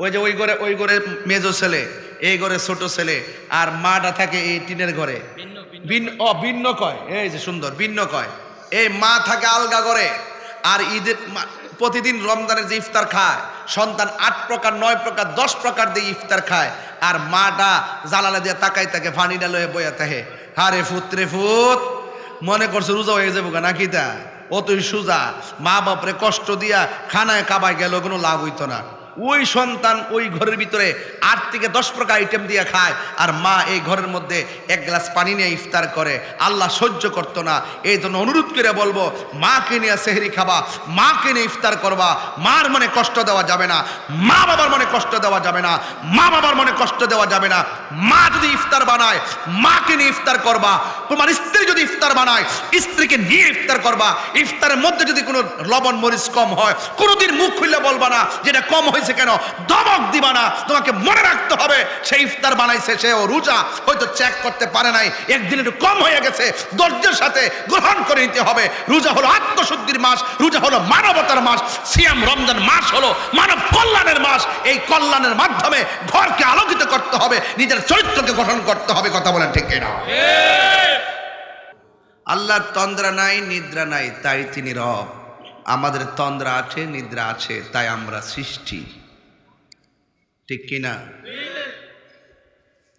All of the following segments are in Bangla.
ওই ঘরে মেজো ছেলে, এই ঘরে ছোট ছেলে, আর মাটা থাকে এই টিনের ঘরে। ভিন্ন কয়, এই যে সুন্দর ভিন্ন কয়। এই মা থাকে আলগা ঘরে। আর ঈদের প্রতিদিন রমজানের যে ইফতার খায় সন্তান 8 প্রকার 9 প্রকার 10 প্রকার দিয়ে ইফতার খায়, আর মাটা জানালা দিয়ে তাকাই থাকে, ফানিটা লয়ে বইয়া থাকে। হারে ফুতরে ফুত, মনে করছে রোজা হয়ে যাবো নাকি? তা অতই সোজা। মা বাপরে কষ্ট দিয়া খানায় কাবায় গেল, কোনো লাভ হইতো না। ওই সন্তান ওই ঘরের ভিতরে 8 থেকে 10 প্রকার আইটেম দিয়ে খায়, আর মা এই ঘরের মধ্যে 1 গ্লাস পানি নিয়ে ইফতার করে। আল্লাহ সহ্য করতো না। এই জন্য অনুরোধ করে বলবো, মাকে নিয়ে সেহরি খাবা, মাকে নিয়ে ইফতার করবা। মার মনে কষ্ট দেওয়া যাবে না, মা বাবার মনে কষ্ট দেওয়া যাবে না, মা বাবার মনে কষ্ট দেওয়া যাবে না। মা যদি ইফতার বানায়, মাকে নিয়ে ইফতার করবা। তোমার স্ত্রী যদি ইফতার বানায়, স্ত্রীকে নিয়ে ইফতার করবা। ইফতারের মধ্যে যদি কোনো লবণ মরিচ কম হয়, কোনোদিন মুখ খুলে বলবা না যেটা কম হয়েছে কেন, ধমক দিবা না। তোমাকে মনে রাখতে হবে সে ইফতার বানাইছে, সেও রোজা, হয়তো চেক করতে পারে নাই, একদিন একটু কম হয়ে গেছে, ধৈর্যের সাথে গ্রহণ করে নিতে হবে। রোজা হলো আত্মশুদ্ধির মাস, রোজা হলো মানবতার মাস, সিয়াম রমজান মাস হলো মানব কল্যাণের মাস। এই কল্যাণের মাধ্যমে ঘরকে আলোকিত করতে হবে, নিজের চরিত্রকে গঠন করতে হবে। কথা বলেন ঠিক কিনা? আল্লাহর তন্দ্রা নাই, নিদ্রা নাই, তাই তিনি রব। আমাদের তন্দ্রা আছে, নিদ্রা আছে, তাই আমরা সৃষ্টি। ঠিক কিনা?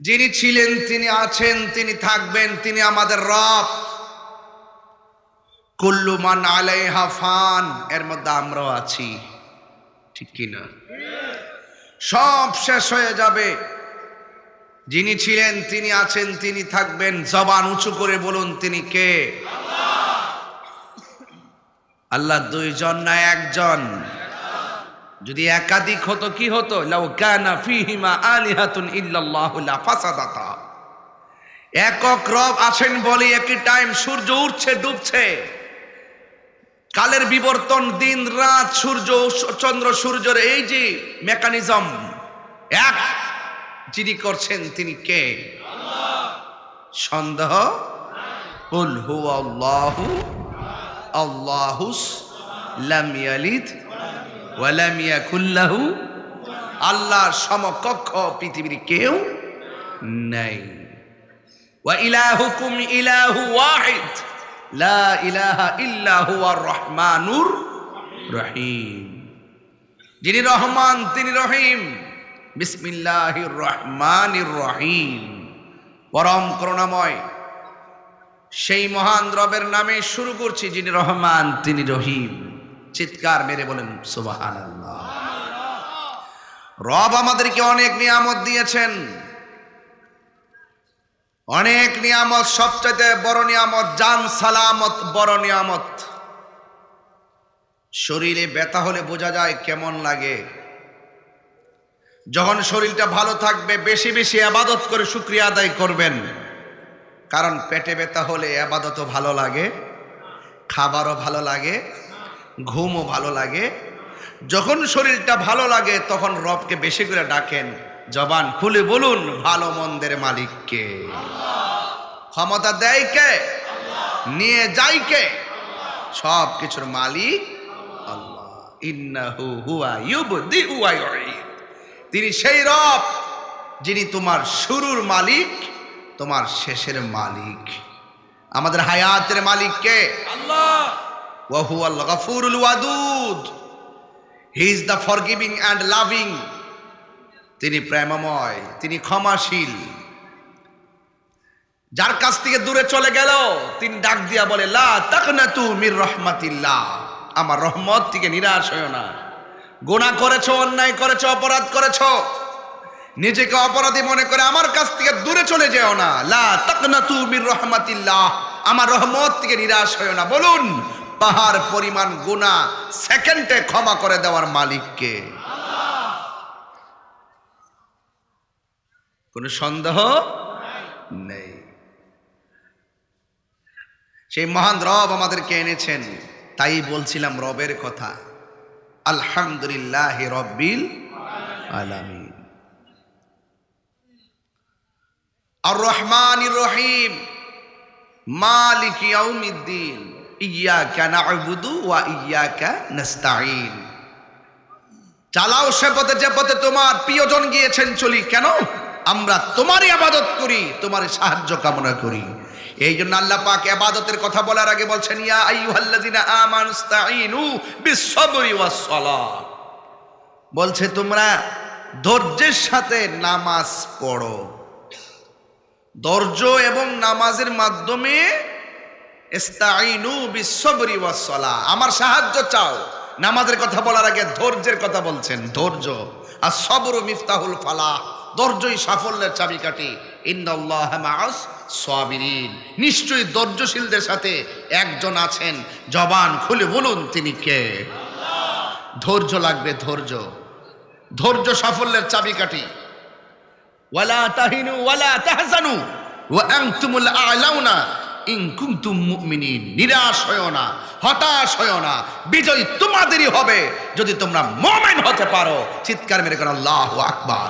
যিনি ছিলেন, তিনি আছেন, তিনি থাকবেন, তিনি আমাদের রব। কুল্লু মান আলাইহা ফান, এর মধ্যে আমরাও আছি। ঠিক কিনা? সব শেষ হয়ে যাবে। যিনি ছিলেন, তিনি আছেন, তিনি থাকবেন। জবান উঁচু করে বলুন, তিনি কে? আল্লাহ দুইজন না একজন? যদি একাধিক হতো কি হতো? লাউ কানা ফীহিমা আলিহাতুন ইল্লাল্লাহু লাফাসাদাতা। একক রব আছেন বলে একই টাইম সূর্য উঠছে ডুবছে, কালের বিবর্তন, দিন রাত, সূর্য চন্দ্র সূর্যের এই যে মেকানিজম এক যিনি করছেন, তিনি কে? সন্দেহ? কুল হুয়াল্লাহু আল্লাহুস লাম ইয়ালিদ ওয়া লাম ইয়াকুল লাহু, আল্লাহর সমকক্ষ পৃথিবীর কেউ নাই। ওয়া ইলাহুকুম ইলাহু ওয়াহিদ লা ইলাহা ইল্লা হুয়ার রহমানুর রহিম। যিনি রহমান, তিনি রহিম। বিসমিল্লাহির রহমানির রহিম। পরম করুণাময় সেই মহান রবের নামে শুরু করছি, যিনি রহমান, তিনি রহিম। চিৎকার মেরে বলেন সুবহানাল্লাহ। রব আমাদেরকে অনেক নিয়ামত দিয়েছেন, অনেক নিয়ামত। সবচেয়ে বড় নিয়ামত জান সালামত, বড় নিয়ামত। শরীরে ব্যথা হলে বোঝা যায় কেমন লাগে। যখন শরীরটা ভালো থাকবে, বেশি বেশি ইবাদত করে শুকরিয়া আদায় করবেন। কারণ পেটে ব্যথা হলে ইবাদতও ভালো লাগে, খাবারও ভালো লাগে, ঘুমও ভালো লাগে। যখন শরীরটা ভালো লাগে তখন রবকে বেশি করে ডাকেন। জবান খুলে বলুন, ভালো মন্দের মালিক কে? ক্ষমতা দেয় কে? নিয়ে যায় কে? সব কিছুর মালিক আল্লাহ। ইন্নাহু হুয়া ইউবদিউ ওয়া ইউঈদ। তিনি সেই রব যিনি তোমার শুরুর মালিক, তোমার শেষের মালিক। আমাদের হায়াতের মালিক কে? আল্লাহ। ওয়া হুয়াল গফুরুল ওয়াদুদ। He is the forgiving and loving. তিনি প্রেমময়, তিনি ক্ষমাশীল। যার কাছ থেকে দূরে চলে গেল, তিনি ডাক দিয়া বলে, লা তাকনাতু মির রাহমাতিল্লাহ, আমার রহমত থেকে নিরাশ হয়ো না। গুনাহ করেছো, অন্যায় করেছো, অপরাধ করেছো, নিজেকে অপরাধী মনে করে আমার কাছ থেকে দূরে চলে যেও না। লা তাকনাতু মির রাহমাতিল্লাহ, আমার রহমত থেকে নিরাশ হয়ো না। বলুন, পাহাড় পরিমাণ গুনাহ সেকেন্ডে ক্ষমা করে দেওয়ার মালিক কে? কোনো সন্দেহ নেই। সেই মহান রব আমাদেরকে এনেছেন। তাই বলছিলাম রবের কথা। আলহামদুলিল্লাহি রাব্বিল আলামিন। আর রহমানির রহিম, মালিক ইয়াউমিদ্দিন, ইয়্যাকা না'বুদু ওয়া ইয়্যাকা নাস্তাঈন। চালাও সে পথে যে পথে তোমার প্রিয়জন গিয়েছেন চলি। কেন? আমরা তোমারই ইবাদত করি, তোমার সাহায্য কামনা করি। এই জন্য আল্লাহ পাক ইবাদতের কথা বলার আগে বলছেন ইয়া আইয়ুহাল্লাযিনা আমানুস্তাঈনু বিস-সাবরি ওয়াস-সালাহ। বলছে তোমরা ধৈর্যের সাথে নামাজ পড়ো। ধৈর্য এবং নামাজের মাধ্যমে ইস্তাঈনু বিস-সাবরি ওয়াস-সালাহ, আমার সাহায্য চাও। নামাজের কথা বলার আগে ধৈর্যের কথা বলছেন। ধৈর্য আর সবরু মিফতাহুল ফালাহ, ধৈর্যই সাফল্যের চাবিকাঠি। ইন্নাল্লাহা মাআস সাবিরিন, নিশ্চয়ই ধৈর্যশীলদের সাথে একজন আছেন। জবান খুলে বলুন তিনি কে? আল্লাহ। ধৈর্য লাগবে, ধৈর্য। ধৈর্য সাফল্যের চাবিকাঠি। ওয়ালা তাহিনু ওয়ালা তাহজানু ওয়া আনতুমুল আ'লাউনা ইন কুনতুম মুমিনিন। নিরাশ হয়ো না, হতাশ হয়ো না, বিজয় তোমাদেরই হবে যদি তোমরা মুমিন হতে পারো। চিৎকার মেরে কোন আল্লাহু আকবার।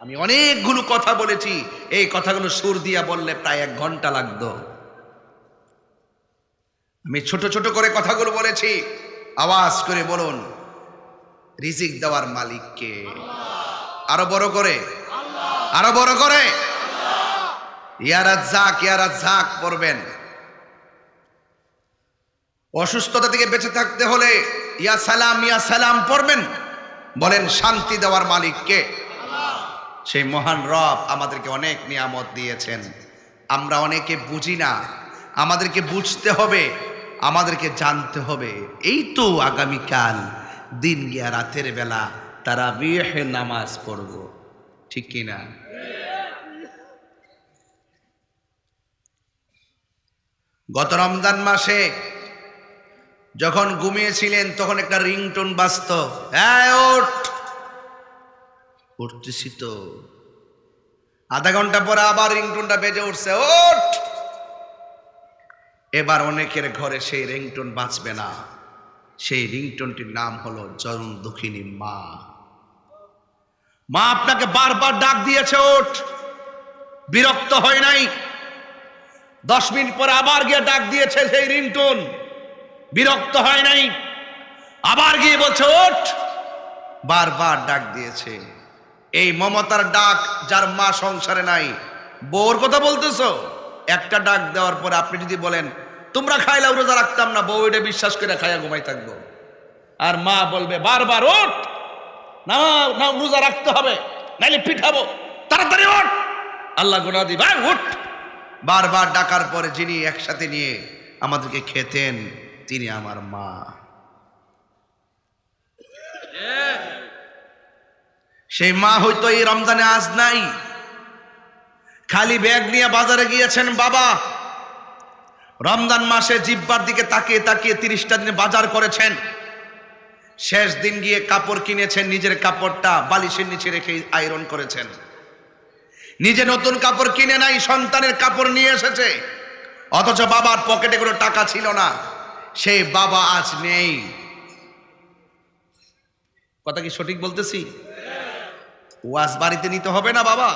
আমি অনেকগুলো কথা বলেছি, এই কথাগুলো সুর দিয়া বললে প্রায় 1 ঘন্টা লাগতো। আমি ছোট ছোট করে কথাগুলো বলেছি। আওয়াজ করে বলুন রিজিক দেওয়ার মালিক কে? আরো বড় করে, আরো বড় করে ইয়া রাজ্জাক, ইয়া রাজ্জাক পড়বেন। অসুস্থতা থেকে বেঁচে থাকতে হলে ইয়া সালাম পড়বেন। বলেন শান্তি দেওয়ার মালিক কে? সেই মহান রব আমাদেরকে অনেক নিয়ামত দিয়েছেন, আমরা অনেকে বুঝি না। আমাদেরকে বুঝতে হবে, আমাদেরকে জানতে হবে। এই তো আগামীকাল দিন গিয়া রাতের বেলা তারাবিহ নামাজ পড়ব, ঠিক কিনা? গত রমজান মাসে যখন ঘুমিয়েছিলেন তখন একটা রিংটোন বাজতো। উঠতেছি তো, আধা ঘন্টা পরে আবার রিংটোনটা বেজে উঠছে, ওঠ। এবার অনেকের ঘরে সেই রিংটোন বাজবে না। সেই রিংটোনটির নাম হলো চরম দুঃখিনী মা। মা আপনাকে বারবার ডাক দিয়েছে, ওঠ। বিরক্ত হয় নাই। 10 মিনিট পরে আবার গিয়ে ডাক দিয়েছে সেই রিংটোন, বিরক্ত হয় নাই। আবার গিয়ে বলছে ওঠ, বারবার ডাক দিয়েছে। এই মমতার ডাক যার মা সংসারে নাই, বউর কথা বলতেছো। একটা ডাক দেওয়ার পরে আপনি যদি বলেন তোমরা খাইলাও রোজা রাখতাম না, বউ এটা বিশ্বাস করে খাইয়া ঘুমাই থাকবো। আর মা বলবে বারবার ওঠ, না না রোজা রাখতে হবে, নাইলে পিঠাবো, তাড়াতাড়ি ওঠ, আল্লাহ গুনাহ দিবে, ওঠ। বারবার ডাকার পরে যিনি একসাথে নিয়ে আমাদেরকে খেতেন তিনি আমার মা। সেই মা হয়তো এই রমজানে আজ নাই, খালি ব্যাগ নিয়ে বাজারে গিয়েছেন বাবা। রমজান মাসে জিহ্বার দিকে তাকিয়ে তাকিয়ে 30টা দিনে বাজার করেছেন। শেষ দিন গিয়ে কাপড় কিনেছেন, নিজের কাপড়টা বালিশের নিচে রেখে আয়রন করেছেন। নিজে নতুন কাপড় কিনে নাই, সন্তানের কাপড় নিয়ে এসেছে। অথচ বাবার পকেটে কোনো টাকা ছিল না। সেই বাবা আজ নেই। কথা কি সঠিক বলতেছি? ওয়াজ বাড়িতে নিতে হবে না বাবা?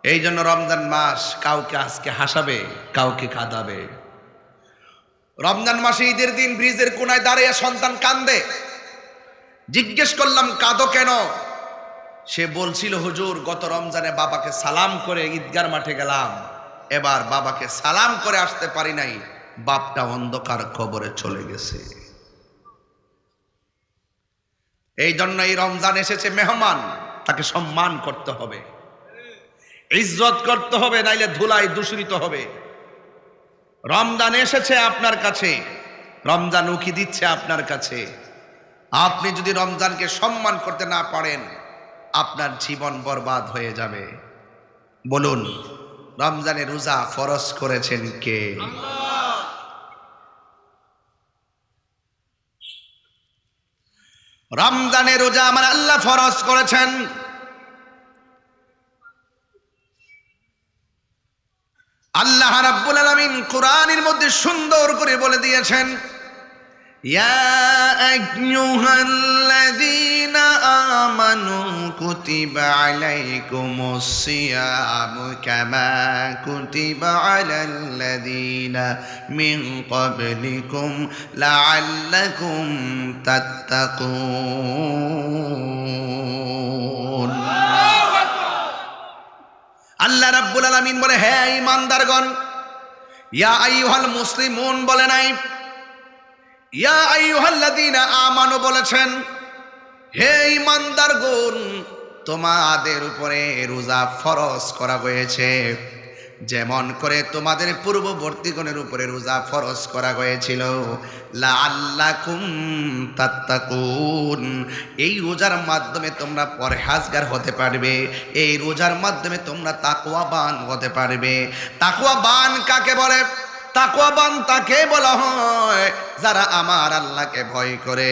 এই জন্য রমজান মাস কাউকে আজকে হাসাবে, কাউকে কাঁদাবে। রমজান মাসে ঈদের দিন ব্রিজের কোনায় দাঁড়িয়ে সন্তান কান্দে। জিজ্ঞেস করলাম কাঁদো কেন? সে বলছিল হুজুর গত রমজানে বাবাকে সালাম করে ঈদগার মাঠে গেলাম, এবার বাবাকে সালাম করে আসতে পারি নাই, বাপটা অন্ধকার কবরে চলে গেছে। এই জন্য এই রমজান এসেছে মেহমান, তাকে সম্মান করতে হবে, ইজ্জত করতে হবে, নাইলে ধুলায় দূষিত হবে। রমজান এসেছে আপনার কাছে, রমজান উকি দিচ্ছে আপনার কাছে। আপনি যদি রমজানকে সম্মান করতে না পারেন আপনার জীবন বরবাদ হয়ে যাবে। বলুন রমজানে রোজা ফরজ করেছেন কে? আল্লাহ। রমজানে রোজা আমার আল্লাহ ফরজ করেছেন। আল্লাহ রাব্বুল আলামিন কোরআনের মধ্যে সুন্দর করে বলে দিয়েছেন, ইয়া আইয়ুহাল্লাযীনা আমানু কুতিবা আলাইকুমুস সিয়ামু কামা কুতিবা আলাল্লাযীনা মিন ক্বাবলিকুম লাআল্লাকুম তাত্তাকুন। আল্লাহ রাব্বুল আলামিন বলে, হে ঈমানদারগণ, ইয়া আইয়ুহাল মুসলিমুন বলে নাই, ইয়া আইয়ুহাল্লাযীনা আমানু বলেছেন। হে ঈমানদারগণ, তোমাদের উপরে রোজা ফরজ করা হয়েছে, যেমন করে তোমাদের পূর্ববর্তীগণের উপরে রোজা ফরজ করা হয়েছিল। লাআল্লাকুম তাত্তাকুন, এই রোজার মাধ্যমে তোমরা পরহেজগার হতে পারবে, এই রোজার মাধ্যমে তোমরা তাকওয়াবান হতে পারবে। তাকওয়াবান কাকে বলে? তাকওয়াবান তাকে বলা হয় যারা আমার আল্লাহকে ভয় করে।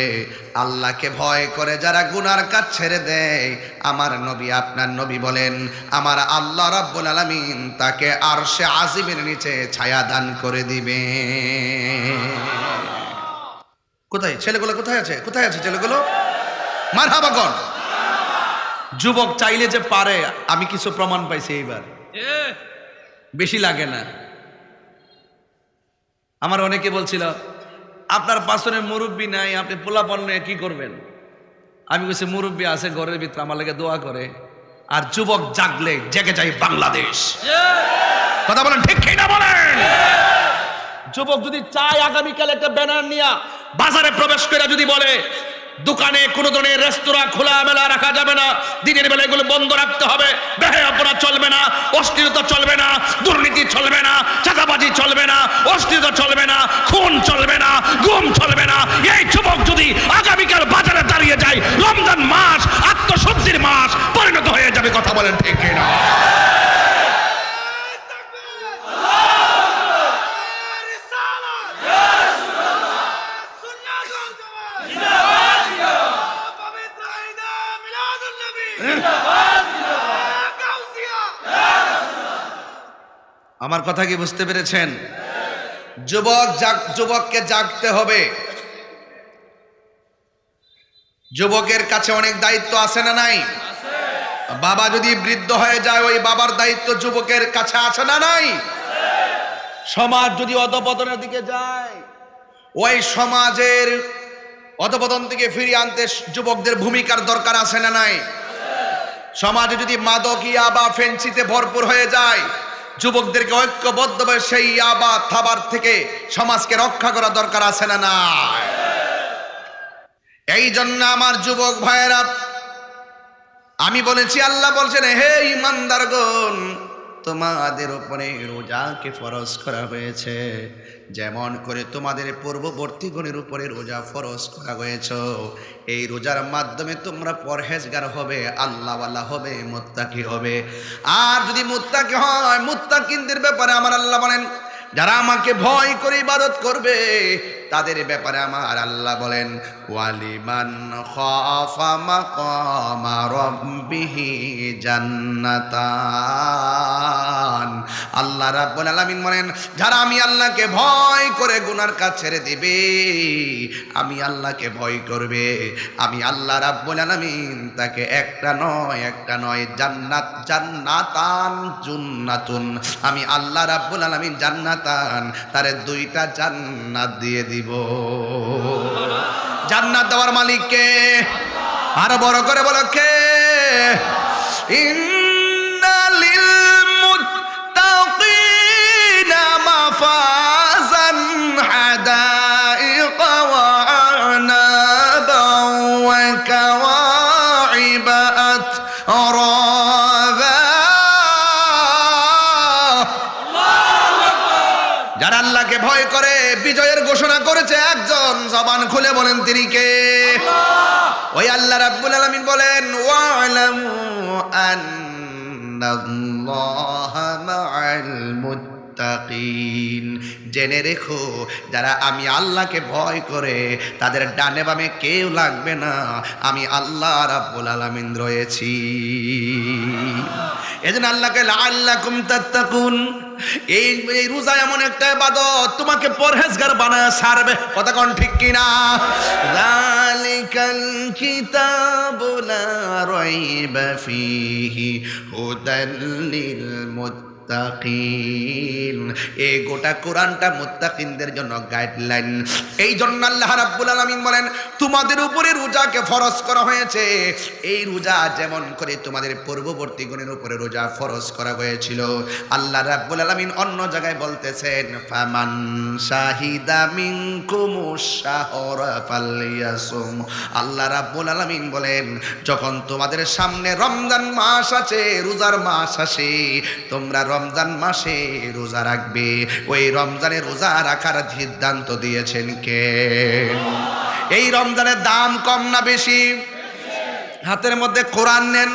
আল্লাহকে ভয় করে যারা গুনার কাজ ছেড়ে দেয়, আমার নবী, আপনার নবী বলেন, আমার আল্লাহ রাব্বুল আলামিন তাকে আরশে আজিমের নিচে ছায়া দান করে দিবে। কোথায় ছেলেগুলো? কোথায় আছে? কোথায় আছে ছেলেগুলো? মারহাবা কোন যুবক চাইলে যে পারে, আমি কিছু প্রমাণ পাইছি এইবার, বেশি লাগে না। আমার অনেকে বলছিল, আপনার পাশনে মুরব্বী নাই, আপনি পোলাপান নিয়ে কি করবেন? আমি বলছি, মুরব্বী আছে ঘরের ভিতরে, আমার লাগে দোয়া করে। আর যুবক জাগলে জেগে যায় বাংলাদেশ। কথা বলেন ঠিক কি না বলেন? যুবক যদি চায় আগামীকাল একটা ব্যানার নিয়ে বাজারে প্রবেশ করে যদি বলে, দোকানে কোনো ধরনের রেস্তোরাঁ খোলা মেলা রাখা যাবে না, দিনের বেলা এগুলো বন্ধ রাখতে হবে, বেহায়াপনা চলবে না, অশ্লীলতা চলবে না, দুর্নীতি চলবে না, চাঁদাবাজি চলবে না, অশ্লীলতা চলবে না, খুন চলবে না, গুম চলবে না, এই যুবক যদি আগামীকাল বাজারে দাঁড়িয়ে যায়, রমজান মাস আত্মশুদ্ধির মাস পরিণত হয়ে যাবে। কথা বলেন ঠিক কিনা? আমার কথা কি বুঝতে পেরেছেন? যুবককে জাগতে হবে। যুবকের কাছে অনেক দায়িত্ব আছে না নাই? বাবা যদি বৃদ্ধ হয়ে যায়, ওই বাবার দায়িত্ব যুবকের কাছে আছে না নাই? সমাজ যদি অধপতনের দিকে যায়, ওই সমাজের অধপতন থেকে ফিরিয়ে আনতে যুবকদের ভূমিকার দরকার আছে না নাই? সমাজে যদি মাদক, ইয়াবা, ফেন্সিতে ভরপুর হয়ে যায়, যুবকদেরকে ঐক্যবদ্ধভাবে সেই ইয়াবা থাবার থেকে সমাজকে রক্ষা করা দরকার আছে না নাই? এই জন্য আমার যুবক ভাইয়েরা, আমি বলেছি, আল্লাহ বলছেন, হে ঈমানদারগণ, তোমাদের উপরে রোজাকে ফরজ করা হয়েছে, যেমন করে তোমাদের পূর্ববর্তীগণের উপরে রোজা ফরজ করা হয়েছে। এই রোজার মাধ্যমে তোমরা পরহেজগার হবে, আল্লাহওয়ালা হবে, মুত্তাকি হবে। আর যদি মুত্তাকি হয়, মুত্তাকিনদের ব্যাপারে আমার আল্লাহ বলেন, যারা আমাকে ভয় করে ইবাদত করবে, তাদের ব্যাপারে আমার আল্লাহ বলেন, ওয়ালিমান খাফা মাকামা রাব্বিহি জান্নাতান। আল্লাহ রাব্বুল আলামিন বলেন, যারা আমি আল্লাহকে ভয় করে গুনার কাজ ছেড়ে দিবে, আমি আল্লাহকে ভয় করবে, আমি আল্লাহ রাব্বুল আলামিন তাকে একটা নয় জান্নাত, জান্নাতান, জান্নাতুন, আমি আল্লাহ রাব্বুল আলামিন জান্নাতান, তারে দুইটা জান্নাত দিয়ে দিব। জান্নাত দেওয়ার মালিক কে? আরো বড় করে বলো কে? ইন্নালিল মুত্তাকিনা মাফাজান হাদাইকা ওয়া আনাবা ওয়া কাওয়াইবা আতরাবা। যারা আল্লাহকে ভয় করে বিজয়ের ঘোষণা করেছে একজন, জবান খুলে বলেন তিনি কে? ওই আল্লাহ রাব্বুল আলামিন বলেন, ওয়ালামু আন্নাল্লাহা মাআল মুত্তাকিন, জেনে রেখো, যারা আমি আল্লাহকে ভয় করে তাদের ডানে বামে কেউ লাগবে না, আমি আল্লাহ রাব্বুল আলামিন রয়েছি। এজন্য আল্লাহকে লাআল্লাকুম তাত্তাকুন, এই রোজা এমন একটা ইবাদত তোমাকে পরহেজগার বানায় ছাড়বে। কথা কোন ঠিক কিনা? যালিকাল কিতাবু লা রাইবা ফীহি হুদাল লিল মুত্তাকিন। এই গোটা কোরআনটা মুত্তাকিনদের জন্য গাইডলাইন। এই জন্য আল্লাহ রাব্বুল আলামিন বলেন তোমাদের উপরে রোজাকে ফরজ করা হয়েছে। এই রোজা যেমন করে তোমাদের পূর্ববর্তী গণের উপরে রোজা ফরজ করা হয়েছিল, আল্লাহ রাব্বুল আলামিন অন্য জায়গায় বলতেছেন ফামান শাহিদা মিনকুমুশ শাহরা ফালইয়াসুম। আল্লাহ রাব্বুল আলামিন বলেন যখন তোমাদের সামনে রমজান মাস আছে, রোজার মাস আসে, তোমরা রমজান মাসে রোজা রাখবে। ওই রমজানে রোজা রাখার সিদ্ধান্ত দিয়েছেন কে? এই রমজানের দাম কম না বেশি? হাতের মধ্যে কোরআন নেন,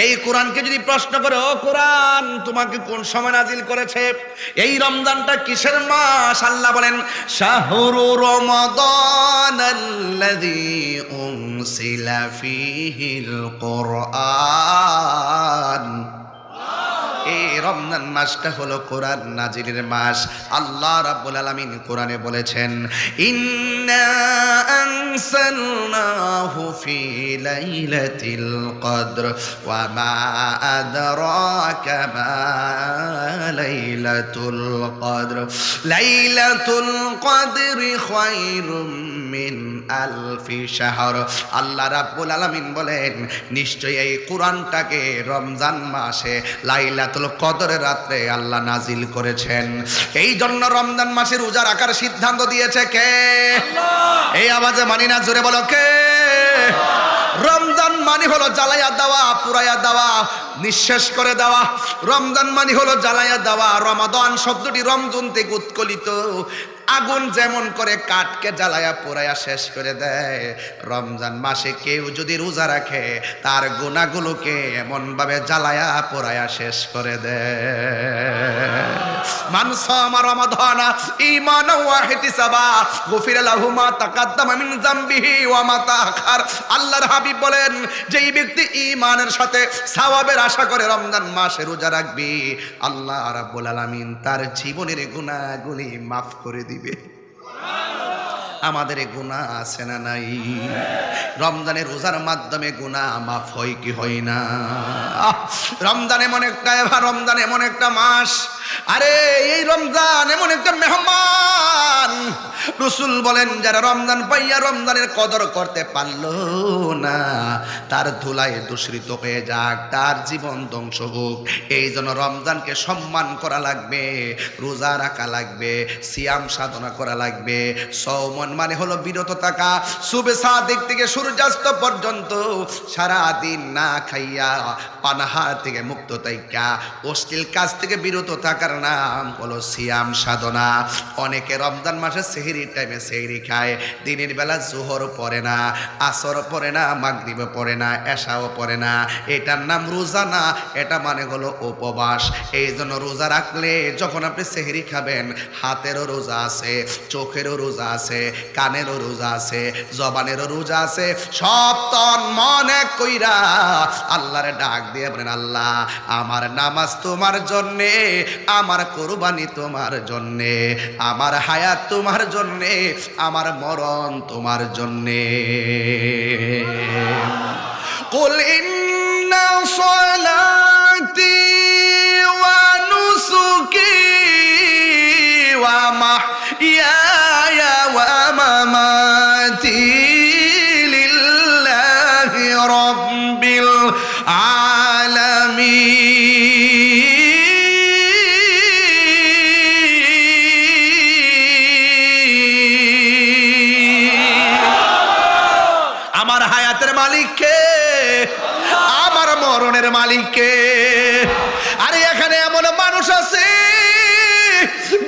এই কোরআনকে যদি প্রশ্ন করে ও কোরআন তোমাকে কোন সময় নাজিল করেছে? এই রমজানটা কিসের মাস? আল্লাহ বলেন শাহরু রমাদানাল্লাযী উনসিলা ফীহিল কুরআন। এই রমজান মাসটা হলো কোরআন নাজিলের মাস। আল্লাহ রাব্বুল আলামিন কোরআনে বলেছেন ইন্না আনসালনাহু ফি লাইলাতিল কদর ওয়া মা আদরাকা মা লাইলাতুল কদর লাইলাতুল কদরি খায়রুম মিন আলফি শাহর। আল্লাহ রাব্বুল আলামিন বলেন নিশ্চয়ই এই কোরআনটাকে রমজান মাসে লাইলাতুল কদরের রাতে আল্লাহ নাজিল করেছেন। এই জন্য রমজান মাসে রোজা রাখার সিদ্ধান্ত দিয়েছে কে? আল্লাহ। এই আওয়াজে মানি না, জোরে বলো কে? রমজান মানে হলো জ্বালাইয়া দেওয়া, পুরাইয়া দেওয়া, নিঃশেষ করে দেওয়া। রমজান মানে হলো জ্বালাইয়া দেওয়া। রমাদান শব্দটি রমজান থেকে উৎকলিত। আগুন যেমন করে কাঠকে জ্বালায়া পোড়ায়া শেষ করে দেয়, রমজান মাসে কেউ যদি রোজা রাখে তার গুনাহগুলোকে এমন ভাবে জ্বালায়া পোড়ায়া শেষ করে দেয়। মান সামা রমাদানা ঈমানান ওয়া ইহতিসাবা গুফিরা লাহু মা তাকাদ্দামা মিন যামবিহি ওয়া মা তাআখার। আল্লাহর হাবিব বলেন যেই ব্যক্তি ঈমানের সাথে সওয়াবের আশা করে রমজান মাসে রোজা রাখবে, আল্লাহ রাব্বুল আলামিন তার জীবনের গুনাহগুলি মাফ করে দিবে। আমাদের গুনাহ আছে না নাই? রমজানের রোজার মাধ্যমে গুনাহ মাফ হয় কি হয় না? রমজান এমন একটা, রমজান এমন একটা মাস, আরে এই রমজান এমন একটা মেহমান। রাসূল বলেন যারা রমজান পাইয়া রমজানের কদর করতে পারলো না, তার ধুলায় দূষিত হয়ে যাক, তার জীবন ধ্বংস হোক। এই জন্য রমজানকে সম্মান করা লাগবে, রোজা রাখা লাগবে, সিয়াম সাধনা করা লাগবে। সওমন মানে হলো বিরত থাকা, সুবে সাদিক থেকে সূর্যাস্ত পর্যন্ত সারা দিন না খাইয়া পানাহার থেকে মুক্ত থাকা, অশ্লীল কাজ থেকে বিরত থাকার নাম হলো সিয়াম সাধনা। অনেকে রমজান মাসে সেহরির টাইমে সেহরি খায়, দিনের বেলা জোহর পড়ে না, আসর পড়ে না, মাগরিব পড়ে না, এশাও পড়ে না। এটার নাম রোজা না, এটা মানে হলো উপবাস। এই জন্য রোজা রাখলে যখন আপনি সেহরি খাবেন, হাতেরও রোজা আছে, চোখেরও রোজা আছে, কানেরও রোজা আছে, জবানেরও রোজা আছে। সব তন মন এক কইরা আল্লাহরে ডাক দিয়ে বলেন আল্লাহ আমার নামাজ তোমার জন্যে, আমার কোরবানি তোমার জন্যে, আমার হায়াত তোমার জন্যে, আমার মরণ তোমার জন্যে। কুল ইন্না সলাতি ওয়া নুসুকি ওয়া মাহইয়ায়া ওয়া মামাতি লিল্লাহি রাব্বিল আলামিন। আমার হায়াতের মালিক কে? আমার মরণের মালিক কে? আরে এখানে এমন মানুষ আছে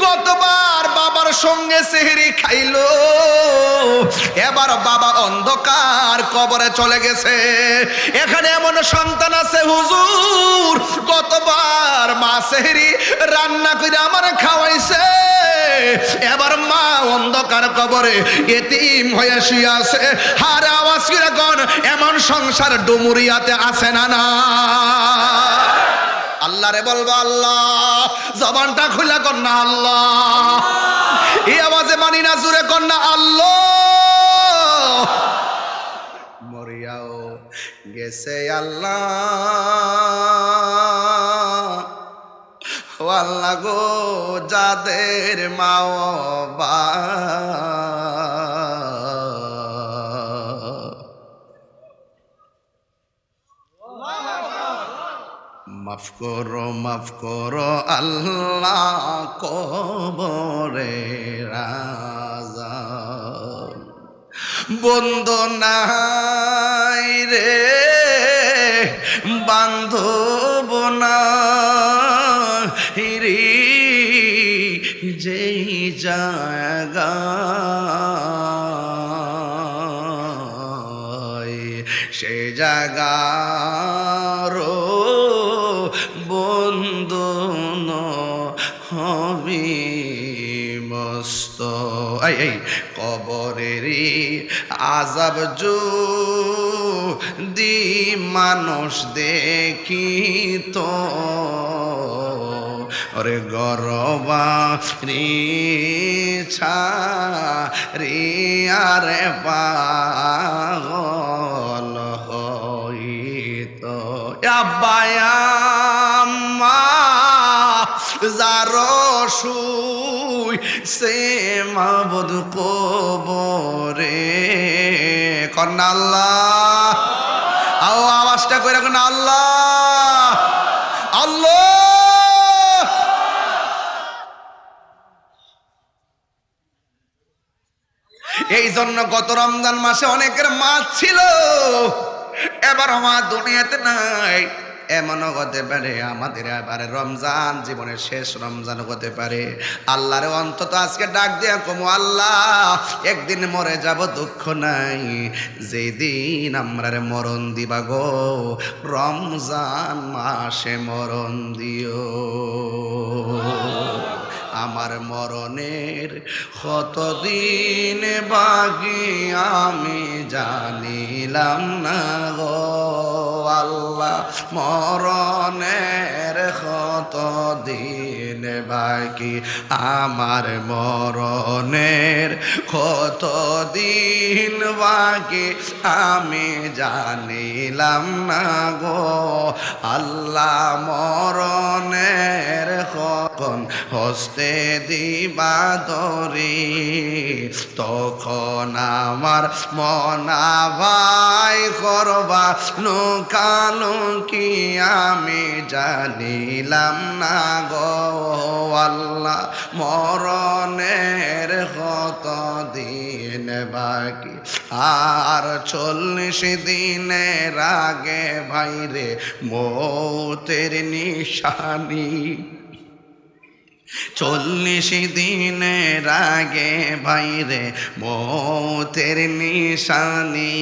গতবার বাবার সঙ্গে সেহরি খাইলো, এবার বাবা অন্ধকার কবরে চলে গেছে। এখানে এমন সন্তান আছে হুজুর গতবার মা সেহরি রান্না করে আমার খাওয়াইছে, এবার মা অন্ধকার কবরে এতিম হয়ে শুয়ে আছে। হার আওয়াজ করে কোন এমন সংসার ডুমুরিয়াতে আছে না? না আল্লাহরে বলবো আল্লাহ, জবানটা খুলে কর না আল্লাহ, এই আওয়াজে মানি না, জুড়ে কর না আল্লাহ। মরিয়াও গেছে আল্লাহ, ও আল্লাহ গো, যাদের মা বাবা মাফ করো আল্লাহ, কবরে রাজা বন্ধু নাই রে, বান্ধব নাই রে, যেই জায়গা সে জায়গার বন্ধু হবি মস্ত। এই কবরেরই আযাব যদি মানুষ দেখিত, ওরে গরবারি ছাড়িয়ারে পাগল হইত। আব্বায়াম্মা যার শুই সে মাবুদ কবরে, কন্যা আল্লাহ, আও আওয়াজটা কইরা কন্যা আল্লাহ আল্লাহ। এই জন্য গত রমজান মাসে অনেকের মা ছিল, এবার মা দুনিয়াতে নাই। এমনও হতে পারে আমাদের এবারে রমজান জীবনের শেষ রমজান হতে পারে। আল্লাহরে অন্তত আজকে ডাক দিয়া কমু, আল্লাহ একদিন মরে যাব, দুঃখ নাই, যেদিন আমরারে মরণ দিবা গো, রমজান মাসে মরণ দিও। আমার মরণের কতদিন বাকি আমি জানিলাম না গো আল্লাহ, মরণের কতদিন বাকি, আমার মরণের কতদিন বাকি আমি জানিলাম না গো আল্লাহ, মরণের কখন হস্তে দিবা ধরি, তখন আমার মনা ভাই করবা লুকালুকি আমি জানিলাম না গো আল্লাহ, মরণের কত দিন বাকি, আর 40 দিনের আগে ভাইরে মৌতের নিশানি, 40 দিনের আগে ভাইরে মৌতের নিশানি,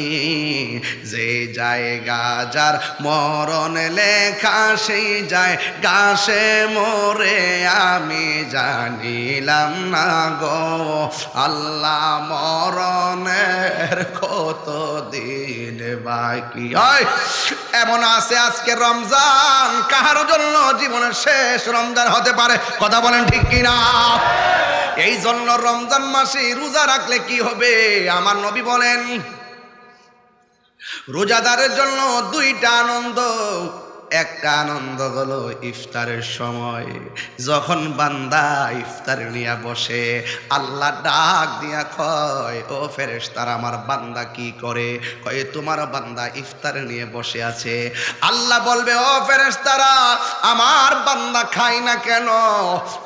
যে জায়গা যার মরণ লেখা সেই যায় গাছে মরে আমি জানিলাম না গো আল্লাহ, মরণের কত দিন বাকি। এমন আছে আজকে রমজান কাহার জন্য জীবনের শেষ রমজান হতে পারে, কথা বলেন ঠিক কিনা? এই জন্য রমজান মাসে রোজা রাখলে কি হবে? আমার নবী বলেন রোজাদারের জন্য 2টা আনন্দ। একটা আনন্দ হলো ইফতারের সময়, যখন বান্দা ইফতার নিয়ে বসে আল্লাহ ডাক দিয়া কয়, ও ফেরেশতারা আমার বান্দা কি করে? কয় তোমার বান্দা ইফতার নিয়ে বসে আছে। আল্লাহ বলবে, ও ফেরেশতারা আমার বান্দা খায় না কেন?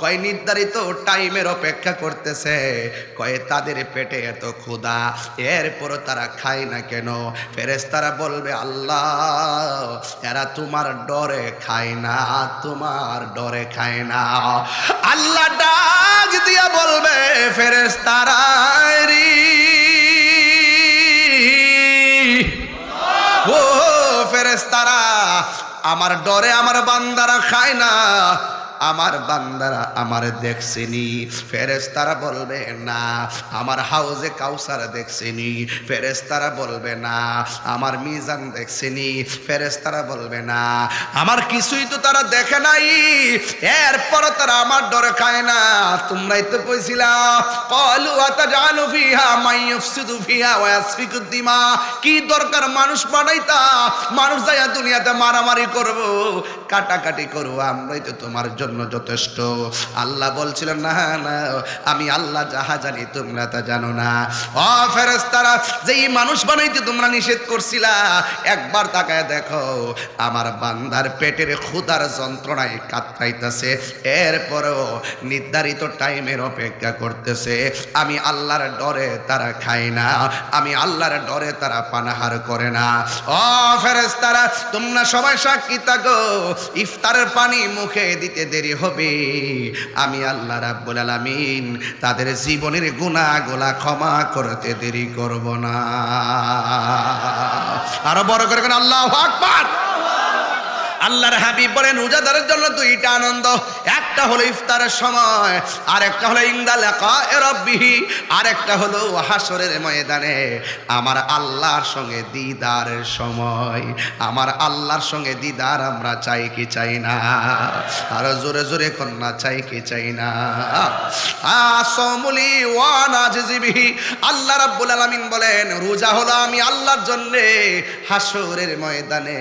কয় নির্ধারিত টাইমের অপেক্ষা করতেছে। কয় তাদের পেটে এত ক্ষুধা, এরপরও তারা খায় না কেন? ফেরেশতারা বলবে, আল্লাহ এরা তোমার ডরে খায় না, তোমার ডরে খায় না। আল্লাহ ডাক দিয়া বলবে, ফেরেশতারা রে, ও ফেরেশতারা আমার ডরে আমার বান্দারা খায় না, আমার বান্দারা আমার দেখছেনি? ফেরেশতারা বলবে না। আমার হাউজে কাউসার দেখছেনি? ফেরেশতারা বলবে না। আমার মিজান দেখছেনি? ফেরেশতারা বলবে না। আমার কিছুই তো তারা দেখে নাই, এরপর তারা আমার ডরে খায় না। তোমরাই তো কইছিলা ক্বালু আতাজালু ফিহা মান ইউফসিদু ফিহা ওয়া ইয়াসফিকুদ দিমা, কি দরকার মানুষ বানাইতা? মানুষ যায়া দুনিয়াতে মারামারি করব, কাটাকাটি করব, আমরাই তো তোমার জন্য যথেষ্ট। আল্লাহ বলছিলেন না না, আমি আল্লাহ যাহা জানি তোমরা তা জানো না। ও ফেরেশতারা, যেই মানুষ বানাইতে তোমরা নিষেধ করছিলা, একবার তাকায় দেখো আমার বান্দার পেটের ক্ষুধার যন্ত্রণায় কাতরাইতেছে, এরপরও নির্ধারিত টাইমের অপেক্ষা করতেছে। আমি আল্লাহর ডরে তারা খায় না, আমি আল্লাহর ডরে তারা পানাহার করে না। ও ফেরেশতারা, তোমরা সবাই সাক্ষী থাকো, ইফতারের পানি মুখে দিতে দেরি হবে, আমি আল্লাহ রাব্বুল আলামিন তাদের জীবনের গুনাহগুলো ক্ষমা করতে দেরি করব না। আরো বড় করে কোন আল্লাহু আকবার। আল্লাহর হাবিব বলেন রোজাদারের জন্য দুইটা আনন্দ, একটা হলো ইফতারের সময়, আর একটা হলো ইনদা লিকায়ে রাব্বিহি, আর একটা হলো হাসরের ময়দানে আমার আল্লাহর সঙ্গে দিদারের সময়। আমার আল্লাহর সঙ্গে দিদার আমরা চাই কি চাই না? আর জোরে জোরে কন্যা চাই কি চাই না? আসমুলি ওয়া নাজিবিহি, আল্লাহ রাব্বুল আলামিন বলেন রোজা হলো আমি আল্লাহর জন্য হাসরের ময়দানে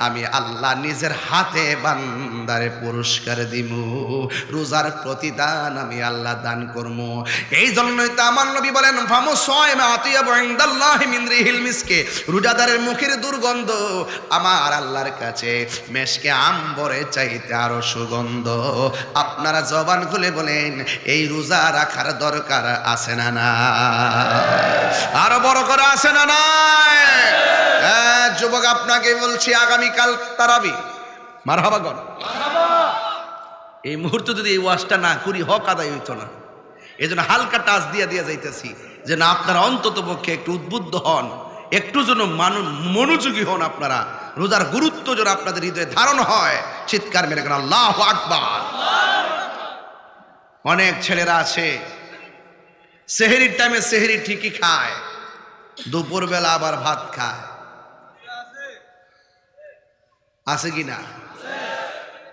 আমি আল্লাহ নিজের হাতে বান্দারে পুরস্কার দিমু, রোজার প্রতিদান আমি আল্লাহ দান করব। এই জন্যই তো আমার নবী বলেন ফামু সায়মা আতিয়াবু ইনদাল্লাহি মিন রিহিল মিসকে, রোজাদারের মুখের দুর্গন্ধ আমার আল্লাহর কাছে মেশকে আম্বরে চাইতে আরো সুগন্ধ। আপনারা জবান খুলে বলেন এই রোজা রাখার দরকার আছে না না? আরো বড় করে আছে না নাই? যুবক আপনাকে বলছি আগামীকাল তারাবি, মারহাবা গণ। এই মুহূর্তে যদি এই ওয়াজটা না করি হক আদায় হইতো না। এই জন্য হালকা টাচ দিয়ে দিয়ে যাইতেছি যেন আপনারা অন্তত পক্ষে একটু উদ্বুদ্ধ হন, একটু যেন মনোযোগী হন। আপনারা রোজার গুরুত্ব যেন আপনাদের হৃদয়ে ধারণ হয়। চিৎকার মেরে কেন আল্লাহু আকবার। অনেক ছেলেরা আছে সেহরির টাইমে সেহরি ঠিকই খায়, দুপুরবেলা আবার ভাত খায়, আছে কি না?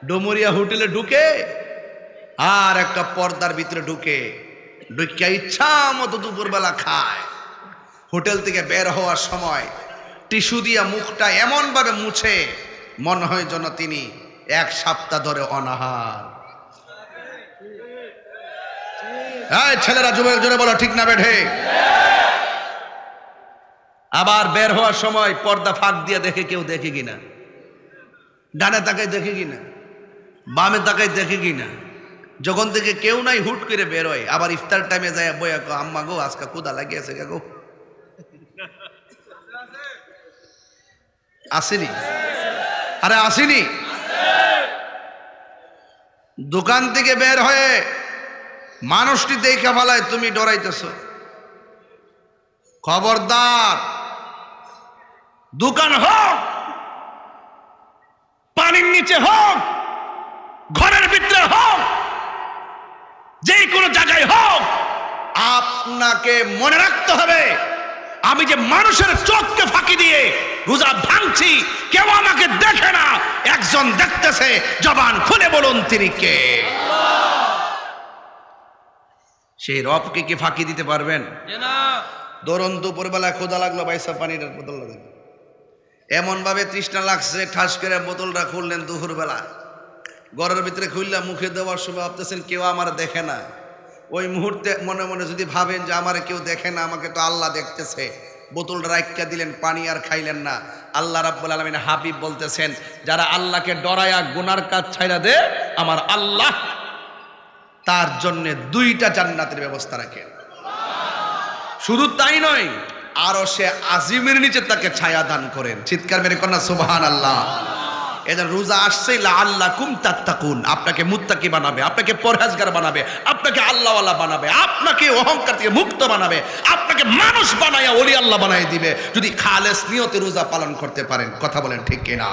ডোমরিয়া হোটেলে ঢুকে আর একটা পর্দার ভিতরে ঢুকে ইচ্ছা মতো দুপুরবেলা খায়। হোটেল থেকে বের হওয়ার সময় টিস্যু দিয়া মুখটা এমন ভাবে মুছে মনে হয় যেন তিনি এক সপ্তাহ ধরে অনাহার। ছেলেরা যুবক জোরে বলো ঠিক না বেঠে? আবার বের হওয়ার সময় পর্দা ফাঁক দিয়ে দেখে কেউ দেখে কিনা, ডানে তাকায় দেখে কিনা, বামে তাকায় দেখে কিনা। যখন থেকে কেউ নাই হুট করে বের হয়, আবার ইফতার টাইমে যায় বইয়া কো আম্মা গো আজকে ক্ষুধা লাগিয়েছে গো। আসেনি? আরে আসেনি? দোকান থেকে বের হয়ে মানুষটি দেখে ফেলায় তুমি ডরাইতেছ। খবরদার, দোকান হোক, পানির নিচে হোক, ঘরের ভিতরে হোক, যে কোনো জায়গায় হোক, আপনাকে মনে রাখতে হবে আমি যে মানুষের চোখকে ফাঁকি দিয়ে রোজা ভাঙছি, কেউ আমাকে দেখে না, একজন দেখতেছে। জবান খুলে বলুন তিনি কে? সেই রবকে কি ফাঁকি দিতে পারবেন? ধরুন দুপুরবেলা ক্ষুধা লাগলো, বাইসা পানির বোতল লাগলো, এমন ভাবে তৃষ্ণা লাগছে ঠাস করে বোতলটা খুললেন দুপুরবেলা, ঘরের ভিতরে খুললা মুখে দেওয়ার সময় ভাবতেছেন কেউ আমার দেখে না। ওই মুহূর্তে মনে মনে যদি ভাবেন যে আমার কেউ দেখে না, আমাকে তো আল্লাহ দেখতেছে, বোতলটা রাইখা দিলেন, পানি আর খাইলেন না। আল্লাহ রাব্বুল আলামিন হাবিব বলতেছেন যারা আল্লাহকে ডরায়া গুনার কাজ ছাইড়া দে, আমার আল্লাহ তার জন্য 2টা জান্নাতের ব্যবস্থা রাখেন। শুধু তাই নয়, আরো সে আজিমের নিচে তাকে ছায়া দান করেন। চিৎকার মেরে কন্যা সুবহানাল্লাহ। এদের রোজা আসছে লাআল্লাকুম তাত্তাকুন, আপনাকে মুত্তাকি বানাবে, আপনাকে পরহেজগার বানাবে, আপনাকে আল্লাহওয়ালা বানাবে, আপনাকে অহংকার থেকে মুক্ত বানাবে, আপনাকে মানুষ বানায়া ওলি আল্লাহ বানাই দিবে যদি খালেস নিয়তে রোজা পালন করতে পারেন। কথা বলেন ঠিক কিনা?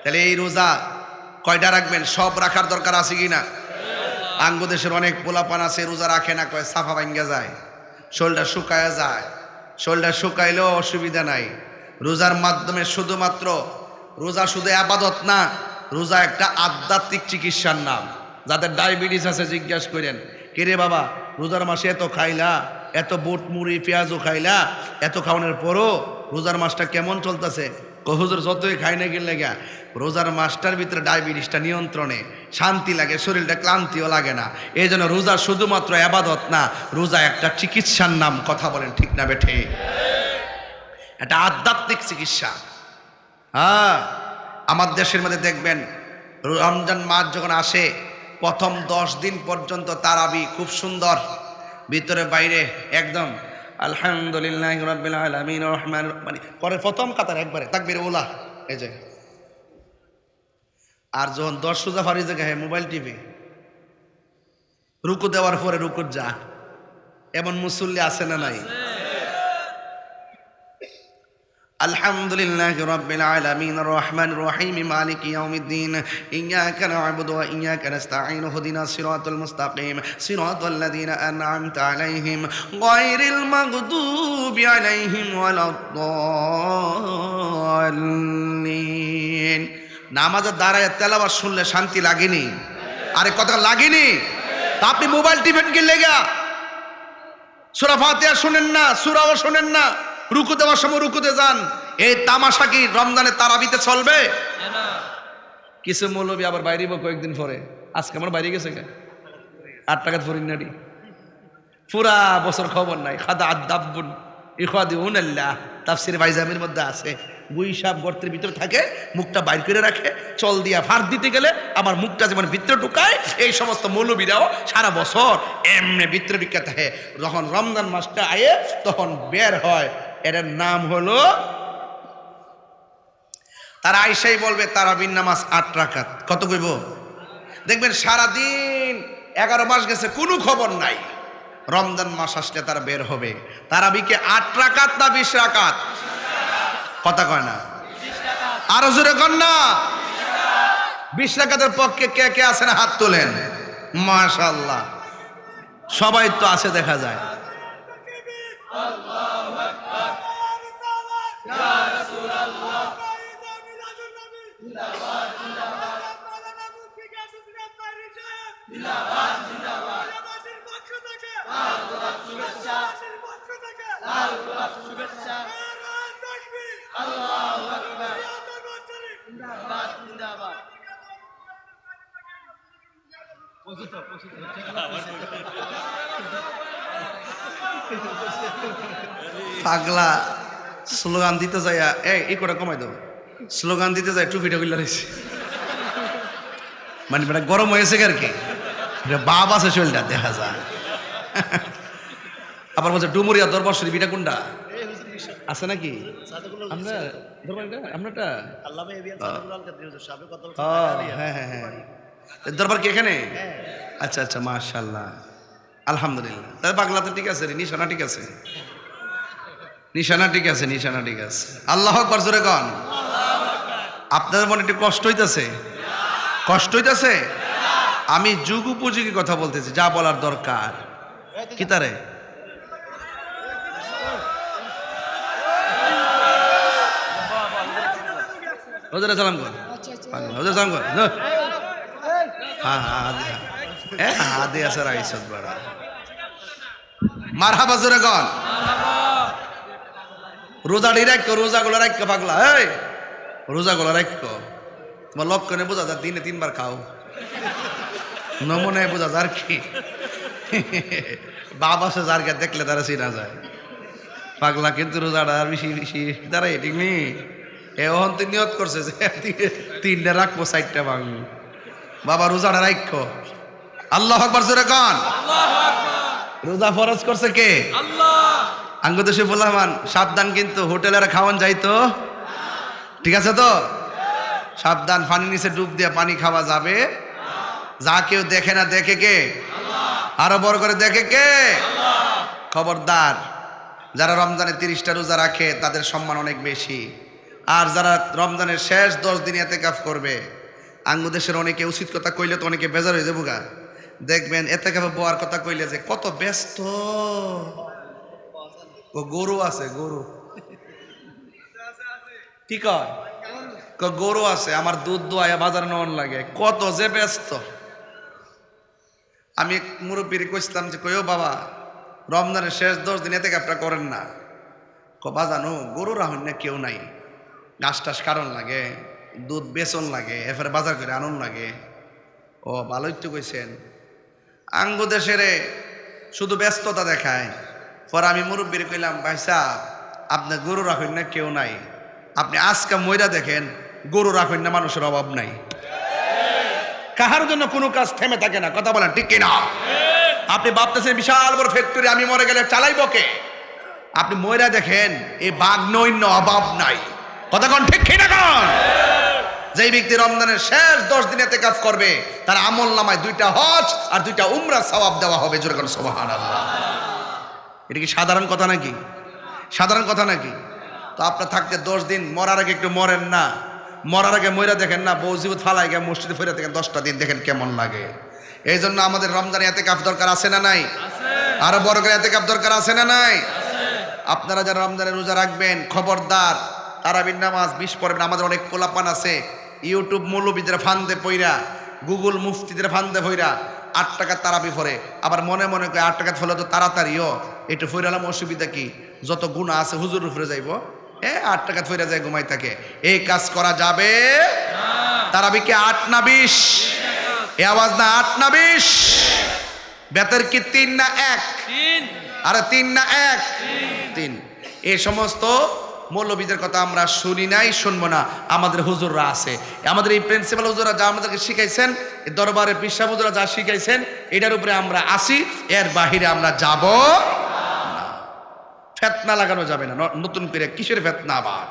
তাহলে এই রোজা কয়টা রাখবেন? সব রাখার দরকার আছে কিনা? আঙ্গদেশের অনেক পোলাপান আছে রোজা রাখে না, কয় সাফা ভাঙ্গা যায়, শরীরটা শুকায়া যায়। শরীরটা শুকাইলেও অসুবিধা নাই। রোজার মাধ্যমে শুধুমাত্র রোজা শুধু আবাদত না, রোজা একটা আধ্যাত্মিক চিকিৎসার নাম। যাদের ডায়াবেটিস আছে জিজ্ঞাসা করেন, কিরে বাবা রোজার মাসে এত খাইলা, এত বুট মুড়ি পেঁয়াজও খাইলা, এত খাওয়ানোর পরও রোজার মাসটা কেমন চলতেছে? হুজুর যতই খাই না গেলে গা রোজার মাসটার ভিতরে ডায়াবেটিসটা নিয়ন্ত্রণে, শান্তি লাগে, শরীরটা ক্লান্তিও লাগে না। এই জন্য রোজা শুধুমাত্র আবাদত না, রোজা একটা চিকিৎসার নাম। কথা বলেন ঠিক না বেঠে? একটা আধ্যাত্মিক চিকিৎসা। হ্যাঁ, আমার দেশের মধ্যে দেখবেন রমজান মাস যখন আসে প্রথম 10 দিন পর্যন্ত তারাবি খুব সুন্দর, ভিতরে বাইরে একদম আলহামদুলিল্লাহি রাব্বিল আলামিন রহমানির মানে করে প্রথম কাতার একবারে তাকবীর ওলা এই যে। আর যখন 10 রোজা ফারি জায়গায় মোবাইল টিভি রুকু দেওয়ার পরে রুকু যা, এমন মুসল্লি আছে না নাই? আলহামদুলিল্লাহি রাব্বিল আলামিন রহমানির রহিম মালিকি ইয়াউমিদ্দিন ইয়্যাকা না'বুদু ওয়া ইয়্যাকা নাস্তাঈন ইহদিনাস সিরাতাল মুস্তাকিম সিরাতাল লাযীনা আন'আমতা আলাইহিম গায়রিল মাগদুবি আলাইহিম ওয়ালাদ-দাল্লিন। নামাজে দাঁড়ায় তেলাওয়াত শুনলে শান্তি লাগেনি? আরে কথা লাগেনি? তা আপনি মোবাইল টিপেন কি লেগা? সূরা ফাতিহা শুনেন না, সূরাও শুনেন না, রুকু দেওয়ার সময় রুকুতে যান। এই তামাশা কি রমজানে তারাবিতে চলবে? কিছু মৌলবী আবার বাইরেব কয়েকদিন পরে। আজকে আমার বাইরে গেছে 8 টাকা ফরিন নাডি, পুরা বছর খবর নাই। খাদা আদাবুন ইখাদিউনাল্লাহ তাফসীর বাইজামির মধ্যে আছে, গুই সাপ গর্তের ভিতরে থাকে, মুখটা বাইর করে রাখে, চল দিয়া ফার দিতে গেলে আমার মুখটা যেমন ভিতরে ঢুকায়, এই সমস্ত মৌলবীরাও সারা বছর এমনি ভিতরে ঢুকে থাকে। যখন রমজান মাসটা আয়ে তখন বের হয়। এটার নাম হলো, তারা আইসাই বলবে তারাবির নামাজ 8 রাকাত। কত কইব? দেখবেন সারাদিন 11 মাস গেছে কোনো খবর নাই, রমজান মাস আসলে তারা বের হবে। তারাবিকে 8 রাকাত না 20 রাকাত? কথা কয় না, আরো জোরে কন না। 20 রাকাতের পক্ষে কে কে আছেন হাত তোলেন। মাশাআল্লাহ, সবাই তো আছে দেখা যায়। পাগলা স্লোগান দিতে যায়, এই করে কমাই দাও, স্লোগান দিতে যায় টুপিটা গুলা রয়েছে, মানে বেটা গরম হয়েছে আর কি, বাপ আছে শরীরটা দেখা যায়। আবার বলছে ডুমুরিয়া দরবার শরীফ, এটা কোনটা আছে নাকি? হ্যাঁ হ্যাঁ হ্যাঁ, দরবার কি এখানে? আচ্ছা আচ্ছা, মাশাআল্লাহ, আলহামদুলিল্লাহ। তাহলে পাগলাতে ঠিক আছে, নিশানা ঠিক আছে, নিশানা ঠিক আছে, নিশানা ঠিক আছে। আল্লাহু আকবার জোরে কন। আপনাদের মনে একটু কষ্ট হইতেছে? কষ্ট হইতেছে? আমি যুগ উপযোগী কথা বলতেছি, যা বলার দরকার। কি তারে ওদের সালাম কর, ওদের সালাম কর। হ্যাঁ হ্যাঁ, হাদে আছে রাইসত বড়। মারহাবা জোরে কন। রোজাটি রাখ, রোজাগুলো রাখ পাগলা, এই রোজাগুলো রাখ। তোমার লক্ষণে বোঝা যায়, দিনে 3 বার খাও, নমুনায় বোঝা যার কি বাবা সে যার কে দেখলে তারা চিনা যায়। পাগলা কিন্তু রোজাটা আর বেশি বেশি তারা ঠিক নেই। এখন তুই নিয়ত করছে যে 3টা রাখবো, 4টা ভাঙবো। বাবা রোজাটা রাখো। আল্লাহু আকবার জোরে কন। রোজা ফরজ করছে কে? আল্লাহ। আঙ্গদেশে বললাম সাবধান, কিন্তু হোটেলের খাওয়ান যাইতো, ঠিক আছে তো? সাবধান, পানির নিচে ডুব দিয়ে পানি খাওয়া যাবে। যা কেউ দেখে না, দেখে কে? আরো বড় করে দেখে কে? খবরদার, যারা রমজানে 30টা রোজা রাখে তাদের সম্মান অনেক বেশি। আর যারা রমজানের শেষ 10 দিন ইতিকাফ করবে আঙ্গু দেশের অনেকে উচিত কথা কইলে তো অনেকে বেজার হয়ে যাবো গা। দেখবেন এতে কেবল বোয়ার কথা কইলে যে কত ব্যস্ত। ও গরু আছে, গরু কি কয়, গরু আছে আমার দুধ দোয়া বাজার নেওয়ার লাগে, কত যে ব্যস্ত। আমি মুরব্বীর কইছিলাম যে কইও বাবা রমজানের শেষ 10 দিন এতে কাপটা করেন না। বাজানো গরু রাহুন না কেউ নাই, ঘাস টাস কারণ লাগে, দুধ বেচন লাগে, এরপরে বাজার করে আনন লাগে। ও ভালোই তো কইছেন। আঙ্গু দেশেরে শুধু ব্যস্ততা দেখায়। পরে আমি মুরব্বীর কইলাম ভাই সাহেব আপনি গরু রাখেন না কেউ নাই, আপনি আজকে ময়রা দেখেন গরু রাখেন না মানুষের অভাব নাই। কাহার জন্য কোনো কাজ থেমে থাকে না, কথা বলেন ঠিক কিনা? আপনি ভাবতেছেন বিশাল বড় ফ্যাক্টরি আমি মরে গেলে চালাইব কে? আপনি ময়রা দেখেন এই বাঘ নৈন্য অভাব নাই, কথা কোন ঠিক কিনা কোন? যেই ব্যক্তি রমজানের শেষ 10 দিন ইতিকাফ করবে তার আমল নামায় 2টা হজ আর 2টা উমরা সওয়াব দেওয়া হবে। জোরে কোন সুবহানাল্লাহ। এটা কি সাধারণ কথা নাকি? সাধারণ কথা নাকি? তো আপনার থাকতে 10 দিন, মরার আগে একটু মরেন না, মরার আগে ময়রা দেখেন না, বউ জীবত ফালাই গিয়ে মসজিদে ফিরে দেখেন 10টা দিন দেখেন কেমন লাগে। এই জন্য আমাদের রমজানে ইতিকাফ দরকার আছে না নাই? আরো বড় করে ইতিকাফ দরকার আছে না নাই? আপনারা যারা রমজানে রোজা রাখবেন খবরদার তারাবির নামাজ 20 পড়বেন। আমাদের অনেক পোলাপান আছে ইউটিউব মৌলবীদের ফান্দে পইরা, গুগল মুফতিদের ফান্দে পইরা 8 টাকা তারাবি পড়ে, আবার মনে মনে করে 8 টাকা ফলে তো তাড়াতাড়িও একটু ফইরালাম, অসুবিধা কি, যত গুনাহ আছে হুজুর উপরে যাইব, 8 টাকা ফইরা যায় ঘুমাই থাকে। এই কাজ করা যাবে না। তারাবি কি 8 না 20? এই আওয়াজ না 8 না 20? বেতর কি 3 না 1? 3। আরে 3 না 1? 3। এই সমস্ত মৌলবীদের কথা আমরা শুনি নাই, শুনবো না। আমাদের হুজুররা আছে, আমাদের এই প্রিন্সিপাল হুজুররা যা আমাদেরকে শিখাইছেন, দরবারের পিসা হুজুররা যা শিখাইছেন এটার উপরে আমরা আসি, এর বাহিরে আমরা যাব না। ফেতনা লাগানো যাবে না নতুন করে। কিসের ফেতনা আবার?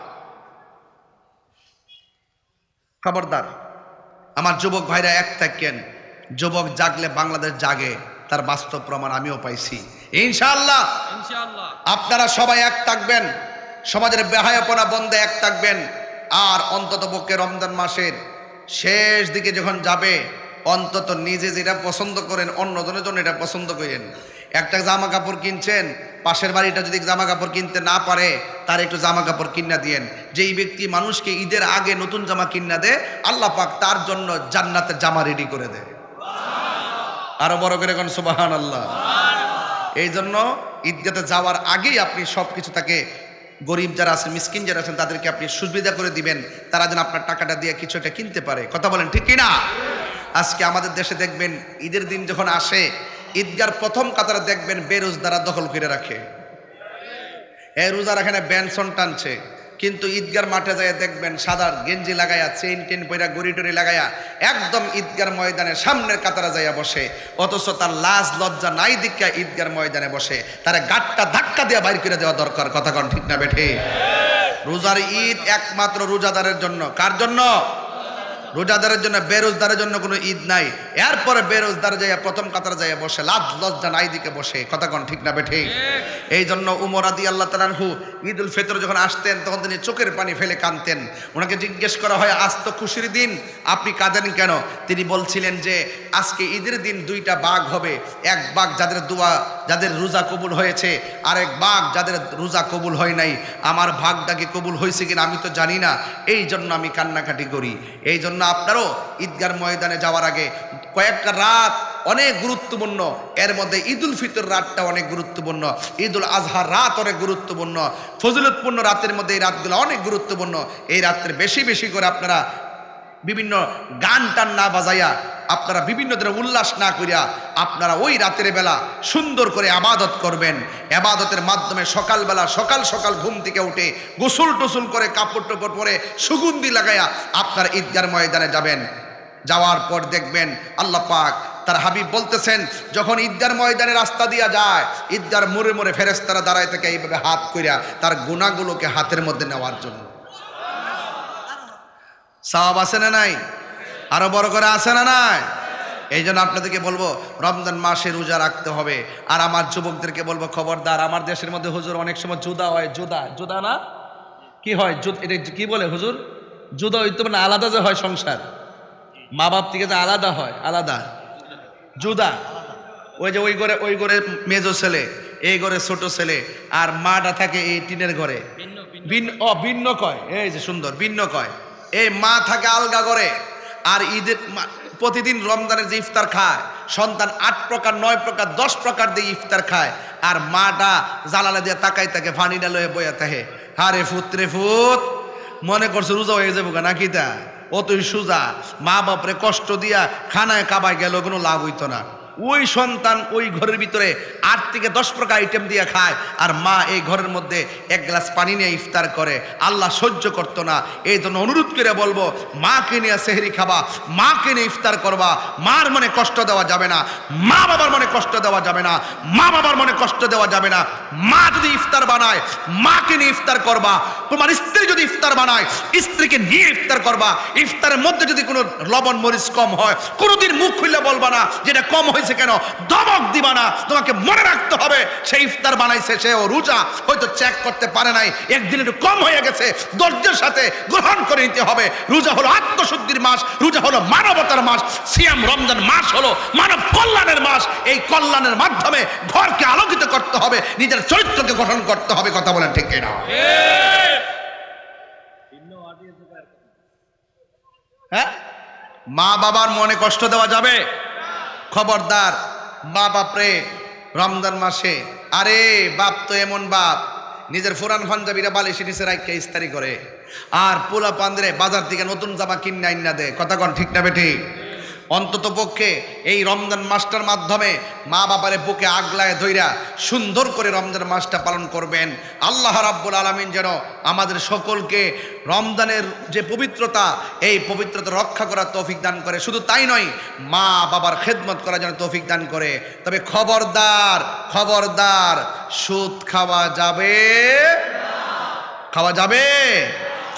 খবরদার আমার যুবক ভাইরা এক থাকেন। যুবক জাগলে বাংলাদেশ জাগে, তার বাস্তব প্রমাণ আমিও পাইছি। ইনশাআল্লাহ আপনারা সবাই এক থাকবেন, সমাজের বেহায়াপনা বন্ধে এক থাকবেন। আর অন্তত পক্ষে রমজান মাসের শেষ দিকে যখন যাবে অন্তত নিজে যেটা পছন্দ করেন অন্যজনের জন্য এটা পছন্দ করেন। একটা জামা কাপড় কিনছেন, পাশের বাড়িটা যদি জামা কাপড় কিনতে না পারে তার একটু জামা কাপড় কিনা দিয়েন। যেই ব্যক্তি মানুষকে ঈদের আগে নতুন জামা কিনা দেয় আল্লাহ পাক তার জন্য জান্নাতের জামা রেডি করে দেয়। আরো বড় করে কোন সুবহানাল্লাহ। এই জন্য ঈদগাতে যাওয়ার আগেই আপনি সবকিছু তাকে, গরিব যারা আছেন, মিসকিন যারা আছেন তাদেরকে আপনি সুবিধা করে দিবেন, তারা যেন আপনার টাকাটা দিয়ে কিছু একটা কিনতে পারে। কথা বলেন ঠিক কিনা? আজকে আমাদের দেশে দেখবেন ঈদের দিন যখন আসে ঈদগার প্রথম কাতারে দেখবেন বেরোজদারা দখল করে রাখে। এই রোজার এখানে বেনসন টানছে, কিন্তু ঈদগার মাঠে যায় দেখবেন সাদা গেঞ্জি লাগায়া, চেইন টেন পয়রা, গড়ি টড়ি লাগায়া একদম ঈদগার ময়দানে সামনের কাতারে যাইয়া বসে। অথচ তার লাজ লজ্জা নাই দিকা ঈদগার ময়দানে বসে, তার গাটটা ধাক্কা দিয়ে বাইর করে দেওয়া দরকার। কথা কন ঠিক না বেঠে? রোজার ঈদ একমাত্র রোজাদারের জন্য। কার জন্য? রোজাদারের জন্য। বেরোজদারের জন্য কোনো ঈদ নাই। এরপরে বেরোজদার যাইয়া প্রথম কাতারে যাইয়া বসে, লাজ লজ্জা নাই দিকে বসে। কথা কন ঠিক না বেঠে? এই জন্য উমর রাদিয়াল্লাহু তাআলা আনহু ঈদুল ফিতর যখন আসতেন তখন তিনি চোখের পানি ফেলে কাঁদতেন। ওনাকে জিজ্ঞেস করা হয় আজ তো খুশির দিন, আপনি কাঁদেন কেন? তিনি বলছিলেন যে আজকে ঈদের দিন 2টা ভাগ হবে, এক ভাগ যাদের দোয়া, যাদের রোজা কবুল হয়েছে, আরেক ভাগ যাদের রোজা কবুল হয় নাই। আমার ভাগটা কি কবুল হয়েছে কিনা আমি তো জানি না, এই জন্য আমি কান্নাকাটি করি। এই জন্য আপনারও ঈদগার ময়দানে যাওয়ার আগে কয়েকটা রাত অনেক গুরুত্বপূর্ণ, এর মধ্যে ঈদুল ফিতর রাতটা অনেক গুরুত্বপূর্ণ, ঈদুল আজহার রাত অনেক গুরুত্বপূর্ণ, ফজিলতপূর্ণ রাতের মধ্যে এই রাতগুলো অনেক গুরুত্বপূর্ণ। এই রাত্রে বেশি বেশি করে আপনারা বিভিন্ন গান টান না বাজাইয়া, আপনারা বিভিন্ন ধরনের উল্লাস না করিয়া আপনারা ওই রাতের বেলা সুন্দর করে আবাদত করবেন। আবাদতের মাধ্যমে সকালবেলা সকাল সকাল ঘুম থেকে উঠে গোসল টোসল করে কাপড় টাপড় পরে সুগন্ধি লাগাইয়া আপনার ঈদগার ময়দানে যাবেন। যাওয়ার পর দেখবেন আল্লাহ পাক তার হাবিব বলতেছেন যখন ঈদগার ময়দানে রাস্তা দিয়া যায় ঈদগার মোড়ে মোড়ে ফেরেশতারা দাঁড়ায় থাকে এইভাবে হাত কইরা তার গুনাহগুলোকে হাতের মধ্যে নেওয়ার জন্য। সওয়াব আছে না নাই? আরো বড় করে আছে না নাই? এই জন্য আপনাদেরকে বলবো রমজান মাসে রোজা রাখতে হবে। আর আমার যুবকদেরকে বলবো খবরদার, আমার দেশের মধ্যে হুজুর অনেক সময় জুদা হয়, জুদা না কি হয়, এটা কি বলে হুজুর? জুদা হইতে না, আলাদা যে হয় সংসার, মা বাপ থেকে যে আলাদা হয়, আলাদা জুদা। ওই যে ওই ঘরে মেজো ছেলে, এই ঘরে ছোট ছেলে, আর মাটা থাকে এই টিনের ঘরে। ভিন্ন কয়, এই যে সুন্দর ভিন্ন কয়। এই মা থাকে আলগা ঘরে, আর ঈদের প্রতিদিন রমজানের যে ইফতার খায় সন্তান 8 প্রকার 9 প্রকার 10 প্রকার দিয়ে ইফতার খায়, আর মাটা জানালা দিয়ে তাকাই থাকে, ফানিটা লয়ে বইয়া থাকে। হারে ফুত রে ফুত, মনে করছে রোজা হয়ে যাবো নাকি? তা অতই সুজা। মা বাপরে কষ্ট দিয়া খানায় কাবায় গেল, কোনো লাভ হইতো না। ওই সন্তান ওই ঘরের ভিতরে 8 থেকে 10 প্রকার আইটেম দিয়ে খায়, আর মা এই ঘরের মধ্যে 1 গ্লাস পানি নিয়ে ইফতার করে। আল্লাহ সহ্য করতো না। এই জন্য অনুরোধ করে বলবো, মাকে নিয়ে সেহরি খাবা, মাকে নিয়ে ইফতার করবা। মার মনে কষ্ট দেওয়া যাবে না, মা বাবার মনে কষ্ট দেওয়া যাবে না, মা বাবার মনে কষ্ট দেওয়া যাবে না। মা যদি ইফতার বানায়, মাকে নিয়ে ইফতার করবা। তোমার স্ত্রী যদি ইফতার বানায়, স্ত্রীকে নিয়ে ইফতার করবা। ইফতারের মধ্যে যদি কোনো লবণ মরিচ কম হয়, কোনোদিন মুখ খুলে বলবা না যেটা কম হয়েছে কেন, দমক দিবা না। তোমাকে মনে রাখতে হবে, সেই ইফতার বানাইছে, সেও রোজা, হয়তো চেক করতে পারে নাই, একদিন একটু কম হয়ে গেছে, ধৈর্যের সাথে গ্রহণ করে নিতে হবে। রোজা হলো আত্মশুদ্ধির মাস, রোজা হলো মানবতার মাস, সিয়াম রমজান মাস হলো মানব কল্যাণের মাস। এই কল্যাণের মাধ্যমে ঘরকে আলোকিত করতে হবে, নিজের চরিত্রকে গঠন করতে হবে। কথা বলেন ঠিক কিনা? হ্যাঁ, মা বাবার মনে কষ্ট দেওয়া যাবে? খবরদার। মা বাপরে রমজান মাসে, আরে বাপ তো এমন বাপ, নিজের ফুরান পাঞ্জাবিরা বালিশে নিচে রাখকে ইস্তারি করে, আর পোলা পান্দ্রে বাজার থেকে নতুন জামা কিনে আইনা দেয়। কথা কন ঠিক না বেঠি? অন্তত পক্ষে এই রমজান মাসটার মাধ্যমে মা বাবারে বুকে আগলায় ধইরা সুন্দর করে রমজান মাসটা পালন করবেন। আল্লাহ রাব্বুল আলামিন যেন আমাদের সকলকে রমজানের যে পবিত্রতা, এই পবিত্রতা রক্ষা করার তৌফিক দান করে। শুধু তাই নয়, মা বাবার খেদমত করার জন্য তৌফিক দান করে। তবে খবরদার, খবরদার, সুদ খাওয়া যাবে? খাওয়া যাবে?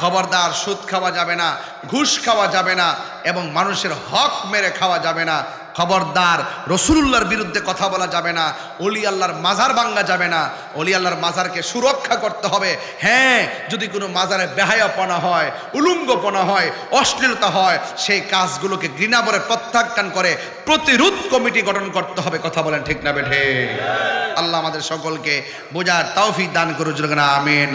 খবরদার, সুদ খাওয়া যাবে না, ঘুষ খাওয়া যাবে না, এবং মানুষের হক মেরে খাওয়া যাবে না। খবরদার, রসুলুল্লাহর বিরুদ্ধে কথা বলা যাবে না, অলি আল্লাহর মাজার ভাঙ্গা যাবে না। অলি আল্লাহর মাজারকে সুরক্ষা করতে হবে। হ্যাঁ, যদি কোনো মাজারে বেহায়াপনা হয়, উলঙ্গপনা হয়, অশ্লীলতা হয়, সেই কাজগুলোকে ঘৃণাভরে প্রত্যাখ্যান করে প্রতিরোধ কমিটি গঠন করতে হবে। কথা বলেন ঠিক না বেঠে? আল্লাহ আমাদের সকলকে বোঝার তৌফিক দান করুন। আমিন।